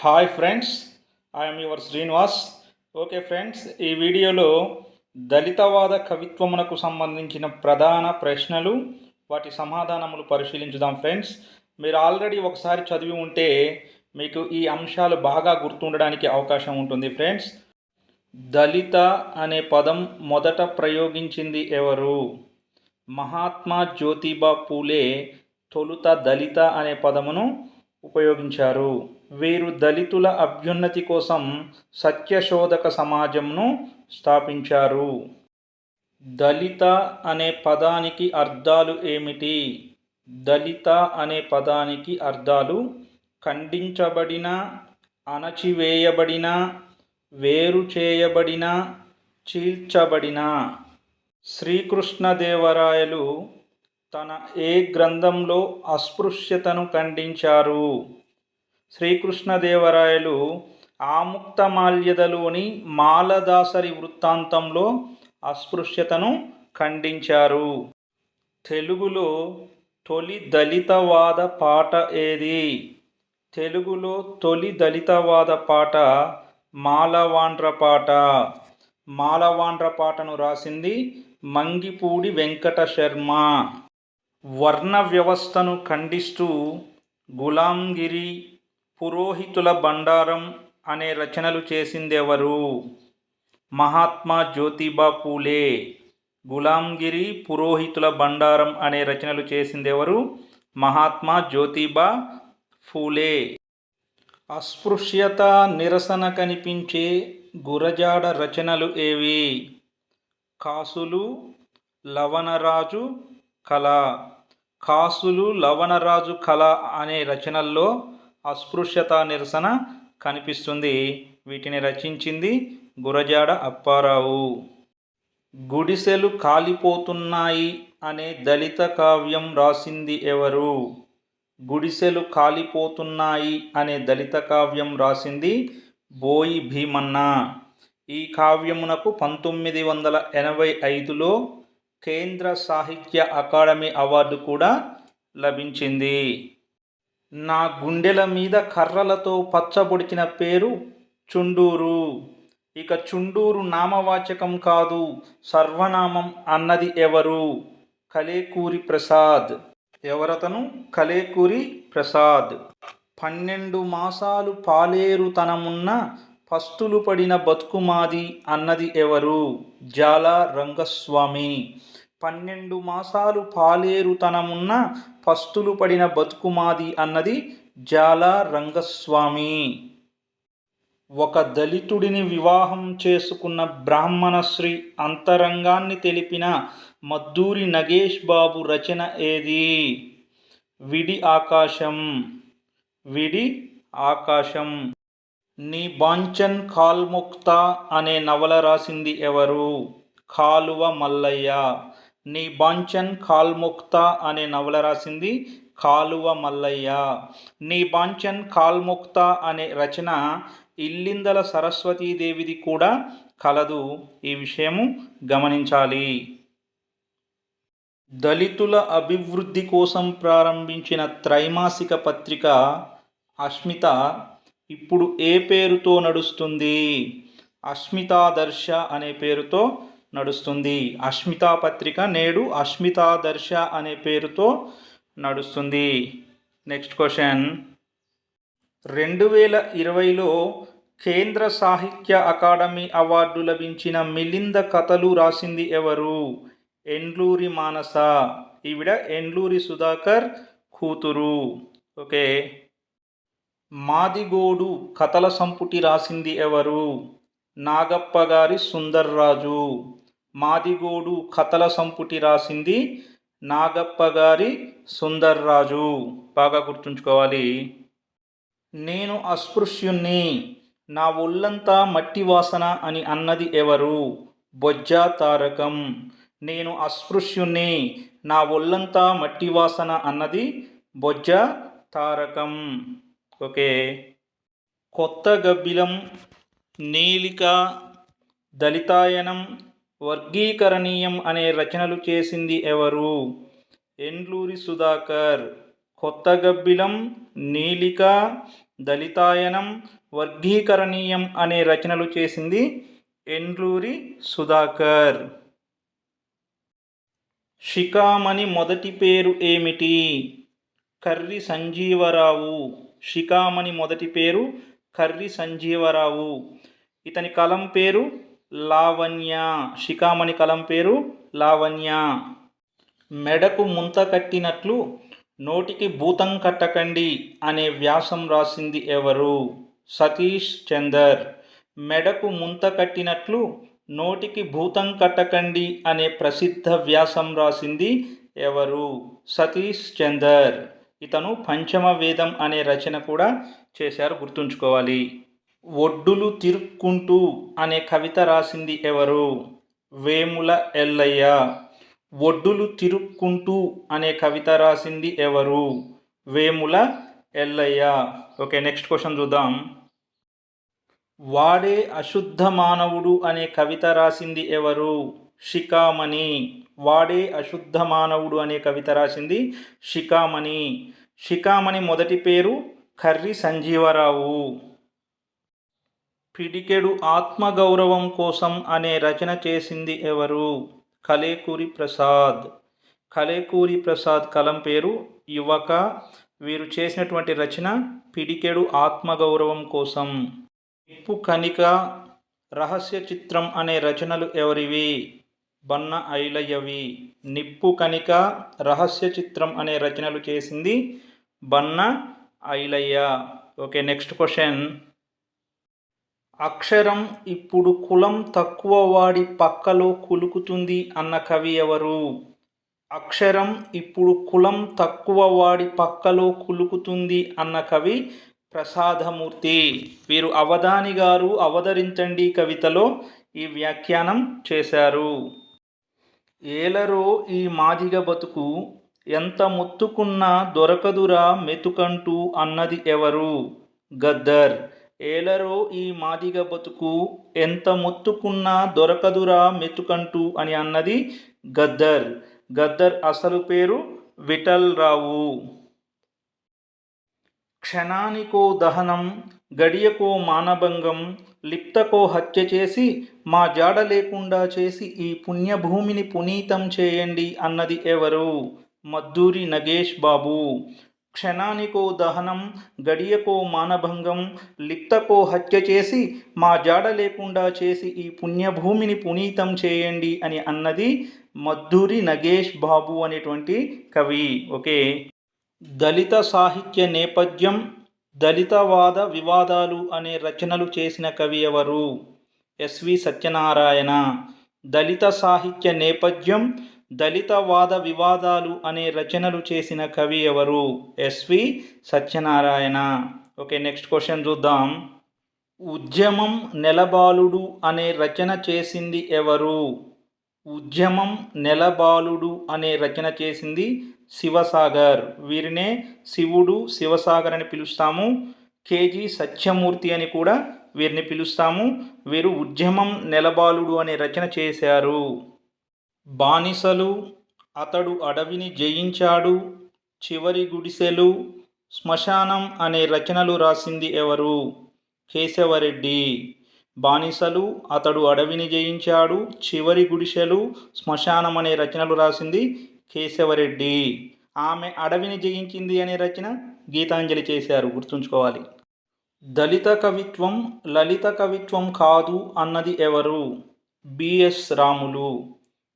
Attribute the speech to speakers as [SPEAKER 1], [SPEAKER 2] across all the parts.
[SPEAKER 1] Hi friends, I'm your Srinivas. Okay friends, ఈ వీడియోలో దళితవాద కవిత్వమునకు సంబంధించిన ప్రధాన ప్రశ్నలు, వాటి సమాధానములు పరిశీలించుదాం ఫ్రెండ్స్. మీరు ఆల్రెడీ ఒకసారి చదివి ఉంటే మీకు ఈ అంశాలు బాగా గుర్తుండడానికి అవకాశం ఉంటుంది ఫ్రెండ్స్. దళిత అనే పదం మొదట ప్రయోగించింది ఎవరు? మహాత్మా జ్యోతిబా పూలే తొలుత దళిత అనే పదమును ఉపయోగించారు. వీరు దళితుల అభ్యున్నతి కోసం సత్యశోధక సమాజంను స్థాపించారు. దళిత అనే పదానికి అర్థాలు ఏమిటి? దళిత అనే పదానికి అర్థాలు ఖండించబడిన, అణచివేయబడిన, వేరు చేయబడిన, చీల్చబడిన. శ్రీకృష్ణదేవరాయలు తన ఏ గ్రంథంలో అస్పృశ్యతను ఖండించారు? శ్రీకృష్ణదేవరాయలు ఆముక్తమాల్యదలోని మాలదాసరి వృత్తాంతంలో అస్పృశ్యతను ఖండించారు. తెలుగులో తొలి దళితవాద పాట ఏది? తెలుగులో తొలి దళితవాద పాట మాలవాండ్ర పాట. మాలవాండ్ర పాటను రాసింది మంగిపూడి వెంకట శర్మ. వర్ణ వ్యవస్థను ఖండిస్తూ గులాంగిరి, పురోహితుల బండారం అనే రచనలు చేసిందెవరు? మహాత్మా జ్యోతిబా పూలే. గులాంగిరి, పురోహితుల బండారం అనే రచనలు చేసిందెవరు? మహాత్మా జ్యోతిబా ఫూలే. అస్పృశ్యత నిరసన కనిపించే గురజాడ రచనలు ఏవి? కాసులు, లవణరాజు కళ. కాసులు, లవణరాజు కళ అనే రచనల్లో అస్పృశ్యత నిరసన కనిపిస్తుంది. వీటిని రచించింది గురజాడ అప్పారావు. గుడిసెలు కాలిపోతున్నాయి అనే దళిత కావ్యం రాసింది ఎవరు? గుడిసెలు కాలిపోతున్నాయి అనే దళిత కావ్యం రాసింది బోయి భీమన్న. ఈ కావ్యమునకు 1985లో కేంద్ర సాహిత్య అకాడమీ అవార్డు కూడా లభించింది. నా గుండెల మీద కర్రలతో పచ్చబొడిచిన పేరు చుండూరు. ఇక చుండూరు నామవాచకం కాదు, సర్వనామం అన్నది ఎవరు? కలేకూరి ప్రసాద్. ఎవరతను? కలేకూరి ప్రసాద్. 12 మాసాలు పాలేరుతనమున్న పస్తులు పడిన బతుకుమాది అన్నది ఎవరు? జాల రంగస్వామి. 12 మాసాలు పాలేరుతనమున్న పస్తులు పడిన బతుకుమాది అన్నది జాల రంగస్వామి. ఒక దళితుడిని వివాహం చేసుకున్న బ్రాహ్మణ స్త్రీ అంతరంగాన్ని తెలిపిన మద్దూరి నగేష్ బాబు రచన ఏది? విడి ఆకాశం. విడి ఆకాశం. నీ బాంచన్ కాల్ముక్తా అనే నవల రాసింది ఎవరు? కాలువ మల్లయ్య. నీ బాంచన్ కాల్ముక్తా అనే నవల రాసింది కాలువ మల్లయ్య. నీ బాంచన్ కాల్ముక్తా అనే రచన ఇల్లిందల సరస్వతీదేవిది కూడా కలదు. ఈ విషయము గమనించాలి. దళితుల అభివృద్ధి కోసం ప్రారంభించిన త్రైమాసిక పత్రిక అస్మిత ఇప్పుడు ఏ పేరుతో నడుస్తుంది? అస్మితాదర్శ అనే పేరుతో నడుస్తుంది. అస్మితా పత్రిక నేడు అస్మితాదర్శ అనే పేరుతో నడుస్తుంది. Next question. 2020లో కేంద్ర సాహిత్య అకాడమీ అవార్డు లభించిన మిలింద కథలు రాసింది ఎవరు? ఎండ్లూరి మానస. ఈవిడ ఎండ్లూరి సుధాకర్ కూతురు. ఓకే. మాదిగోడు కథల సంపుటి రాసింది ఎవరు? నాగప్ప గారి సుందర్రాజు. మాదిగోడు కథల సంపుటి రాసింది నాగప్ప గారి సుందర్రాజు. బాగా గుర్తుంచుకోవాలి. నేను అస్పృశ్యుణ్ణి, నా ఒళ్ళంతా మట్టి వాసన అని అన్నది ఎవరు? బొజ్జా తారకం. నేను అస్పృశ్యుణ్ణి, నా ఒళ్ళంతా మట్టి వాసన అన్నది బొజ్జా తారకం. ఓకే. కొత్త గబ్బిలం, నీలిక, దళితాయనం, వర్గీకరణీయం అనే రచనలు చేసింది ఎవరు? ఎండ్లూరి సుధాకర్. కొత్త గబ్బిలం, నీలిక, దళితాయనం, వర్గీకరణీయం అనే రచనలు చేసింది ఎండ్లూరి సుధాకర్. శిఖామణి మొదటి పేరు ఏమిటి? కర్రి సంజీవరావు. శిఖామణి మొదటి పేరు కర్రి సంజీవరావు. ఇతని కలం పేరు లావణ్య. శిఖామణి కలం పేరు లావణ్య. మెడకు ముంత కట్టినట్లు నోటికి భూతం కట్టకండి అనే వ్యాసం రాసింది ఎవరు? సతీష్ చందర్. మెడకు ముంత కట్టినట్లు నోటికి భూతం కట్టకండి అనే ప్రసిద్ధ వ్యాసం రాసింది ఎవరు? సతీష్ చందర్. ఇతను పంచమ వేదం అనే రచన కూడా చేశారు, గుర్తుంచుకోవాలి. ఒడ్డులు తిరుక్కుంటూ అనే కవిత రాసింది ఎవరు? వేముల ఎల్లయ్య. ఒడ్డులు తిరుక్కుంటూ అనే కవిత రాసింది ఎవరు? Vemula Yellaiah. Okay, next question చూద్దాం. వాడే అశుద్ధ మానవుడు అనే కవిత రాసింది ఎవరు? శిఖామణి. వాడే అశుద్ధ మానవుడు అనే కవిత రాసింది శిఖామణి. శిఖామణి మొదటి పేరు కర్రి సంజీవరావు. పిడికెడు ఆత్మగౌరవం కోసం అనే రచన చేసింది ఎవరు? కలేకూరి ప్రసాద్. కలేకూరి ప్రసాద్ కలం పేరు యువక. వీరు చేసినటువంటి రచన పిడికెడు ఆత్మగౌరవం కోసం. నిప్పు కణిక, రహస్య చిత్రం అనే రచనలు ఎవరివి? బన్న ఐలయ్యవి. నిప్పు కణిక, రహస్య చిత్రం అనే రచనలు చేసింది Banna Ilaiah. Okay, next question. అక్షరం ఇప్పుడు కులం తక్కువ వాడి పక్కలో కులుకుతుంది అన్న కవి ఎవరు? అక్షరం ఇప్పుడు కులం తక్కువ వాడి పక్కలో కులుకుతుంది అన్న కవి ప్రసాదమూర్తి. వీరు అవధాని గారు అవతరించండి కవితలో ఈ వ్యాఖ్యానం చేశారు. ఏలరో ఈ మాదిగ బతుకు ఎంత మొత్తుకున్నా దొరకదురా మెతుకంటూ అన్నది ఎవరు? గద్దర్. ఏలరో ఈ మాదిగ బతుకు ఎంత మొత్తుకున్నా దొరకదురా మెతుకంటూ అని అన్నది గద్దర్. గద్దర్ అసలు పేరు విఠల్ రావు. క్షణానికో దహనం, గడియకో మానభంగం, లిప్తకో హత్య చేసి మా జాడ లేకుండా చేసి ఈ పుణ్యభూమిని పునీతం చేయండి అన్నది ఎవరు? మద్దూరి నగేష్ బాబు. క్షణానికో దహనం, గడియకో మానభంగం, లిప్తకో హత్య చేసి మా జాడ లేకుండా చేసి ఈ పుణ్యభూమిని పునీతం చేయండి అని అన్నది మద్దూరి నగేష్ బాబు అనేటువంటి కవి. ఓకే. దళిత సాహిత్య నేపథ్యం, దళితవాద వివాదాలు అనే రచనలు చేసిన కవి ఎవరు? ఎస్వి సత్యనారాయణ. దళిత సాహిత్య నేపథ్యం, దళితవాద వివాదాలు అనే రచనలు చేసిన కవి ఎవరు? SV Satyanarayana. Okay, next question చూద్దాం. ఉద్యమం నెలబాలుడు అనే రచన చేసింది ఎవరు? ఉద్యమం నెలబాలుడు అనే రచన చేసింది శివసాగర్. వీరినే శివుడు, శివసాగర్ అని పిలుస్తాము. కేజీ సత్యమూర్తి అని కూడా వీరిని పిలుస్తాము. వీరు ఉద్యమం నెలబాలుడు అనే రచన చేశారు. బానిసలు, అతడు అడవిని జయించాడు, చివరి గుడిసెలు, శ్మశానం అనే రచనలు రాసింది ఎవరు? కేశవరెడ్డి. బానిసలు, అతడు అడవిని జయించాడు, చివరి గుడిసెలు, శ్మశానం అనే రచనలు రాసింది కేశవరెడ్డి. ఆమె అడవిని జయించింది అనే రచన గీతాంజలి చేశారు, గుర్తుంచుకోవాలి. దళిత కవిత్వం లలిత కవిత్వం కాదు అన్నది ఎవరు? బిఎస్ రాములు.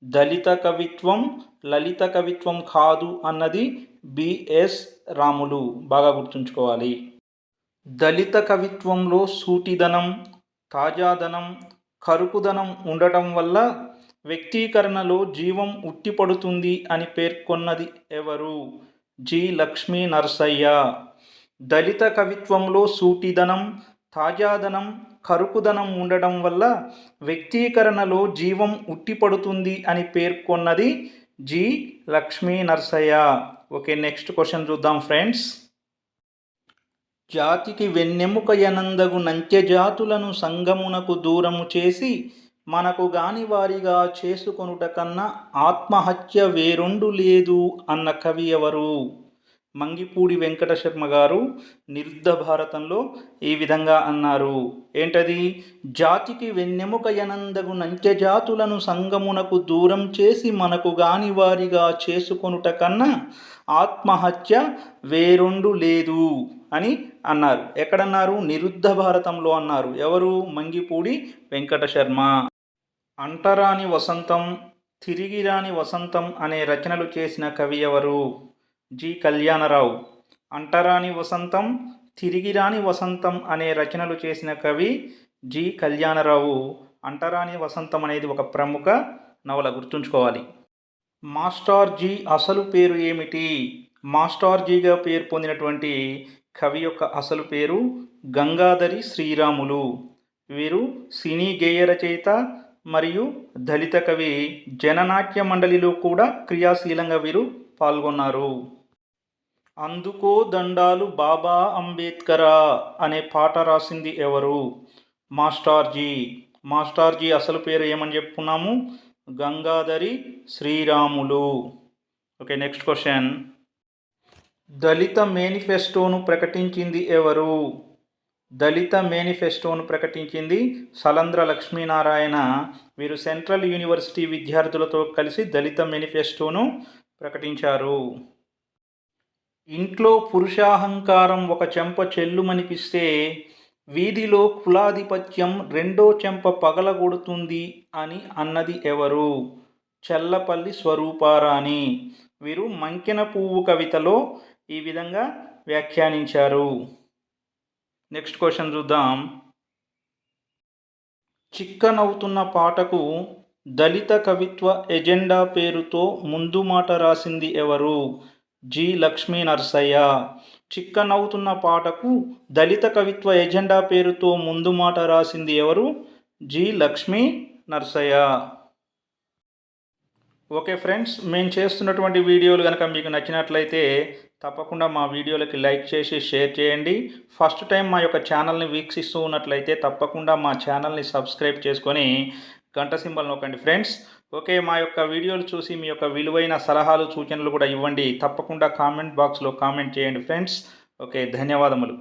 [SPEAKER 1] దళిత కవిత్వం లలిత కవిత్వం కాదు అన్నది బిఎస్ రాములు. బాగా గుర్తుంచుకోవాలి. దళిత కవిత్వంలో సూటిదనం, తాజాదనం, కరుకుదనం ఉండటం వల్ల వ్యక్తీకరణలో జీవం ఉట్టిపడుతుంది అని పేర్కొన్నది ఎవరు? జి లక్ష్మీ నరసయ్య. దళిత కవిత్వంలో సూటిదనం, తాజాదనం, కరుకుదనం ఉండడం వల్ల వ్యక్తీకరణలో జీవం ఉట్టిపడుతుంది అని పేర్కొన్నది G Lakshmi Narasayya. Okay, next question చూద్దాం ఫ్రెండ్స్. జాతికి వెన్నెముక యనందగు నంత్యజాతులను సంగమునకు దూరము చేసి మనకు గాని వారిగా చేసుకొనుట కన్నా ఆత్మహత్య వేరొండు లేదు అన్న కవి ఎవరు? మంగిపూడి వెంకట శర్మ గారు నిరుద్ధ భారతంలో ఈ విధంగా అన్నారు. ఏంటది? జాతికి వెన్నెముక యనందగు నంచెజాతులను సంగమునకు దూరం చేసి మనకు గాని వారిగా చేసుకొనుట కన్నా ఆత్మహత్య వేరొండు లేదు అని అన్నారు. ఎక్కడన్నారు? నిరుద్ధ భారతంలో అన్నారు. ఎవరు? మంగిపూడి వెంకట శర్మ. అంటరాని వసంతం, తిరిగిరాని వసంతం అనే రచనలు చేసిన కవి ఎవరు? జి. కళ్యాణరావు. అంటరాని వసంతం, తిరిగిరాని వసంతం అనే రచనలు చేసిన కవి జి. కళ్యాణరావు. అంటరాని వసంతం అనేది ఒక ప్రముఖ నవల, గుర్తుంచుకోవాలి. మాస్టార్జీ అసలు పేరు ఏమిటి? మాస్టార్జీగా పేరు పొందినటువంటి కవి యొక్క అసలు పేరు గంగాధరి శ్రీరాములు. వీరు సినీ గేయ రచయిత మరియు దళిత కవి. జననాట్య మండలిలో కూడా క్రియాశీలంగా వీరు పాల్గొన్నారు. అందుకో దండాలు బాబా అంబేద్కరా అనే పాట రాసింది ఎవరు? మాస్టార్జీ. మాస్టార్జీ అసలు పేరు ఏమని చెప్పుకున్నాము? Gangadhari Sriramulu. Okay, next question. దళిత మేనిఫెస్టోను ప్రకటించింది ఎవరు? దళిత మేనిఫెస్టోను ప్రకటించింది సలంద్ర లక్ష్మీనారాయణ. వీరు సెంట్రల్ యూనివర్సిటీ విద్యార్థులతో కలిసి దళిత మేనిఫెస్టోను ప్రకటించారు. ఇంట్లో పురుషాహంకారం ఒక చెంప చెల్లుమనిపిస్తే వీధిలో కులాధిపత్యం రెండో చెంప పగలగొడుతుంది అని అన్నది ఎవరు? చల్లపల్లి స్వరూపారాణి. వీరు మంకెన పువ్వు కవితలో ఈ విధంగా వ్యాఖ్యానించారు. నెక్స్ట్ క్వశ్చన్ చూద్దాం. చిక్కనవుతున్న పాటకు దళిత కవిత్వ ఎజెండా పేరుతో ముందు మాట రాసింది ఎవరు? జి. లక్ష్మీ నరసయ్య. చిక్కనవుతున్న పాటకు దళిత కవిత్వ ఎజెండా పేరుతో ముందు మాట రాసింది ఎవరు? G. Lakshmi Narasayya. Okay friends, మేము చేస్తున్నటువంటి వీడియోలు కనుక మీకు నచ్చినట్లయితే తప్పకుండా మా వీడియోలకి లైక్ చేసి షేర్ చేయండి. ఫస్ట్ టైం మా యొక్క ఛానల్ని వీక్షిస్తూ ఉన్నట్లయితే తప్పకుండా మా ఛానల్ని సబ్స్క్రైబ్ చేసుకొని గంట సింబల్ నొక్కండి ఫ్రెండ్స్. ఓకే, మా యొక్క వీడియోలు చూసి మీ యొక్క విలువైన సలహాలు సూచనలు కూడా ఇవ్వండి. తప్పకుండా కామెంట్ బాక్స్లో కామెంట్ చేయండి ఫ్రెండ్స్. ఓకే, ధన్యవాదములు.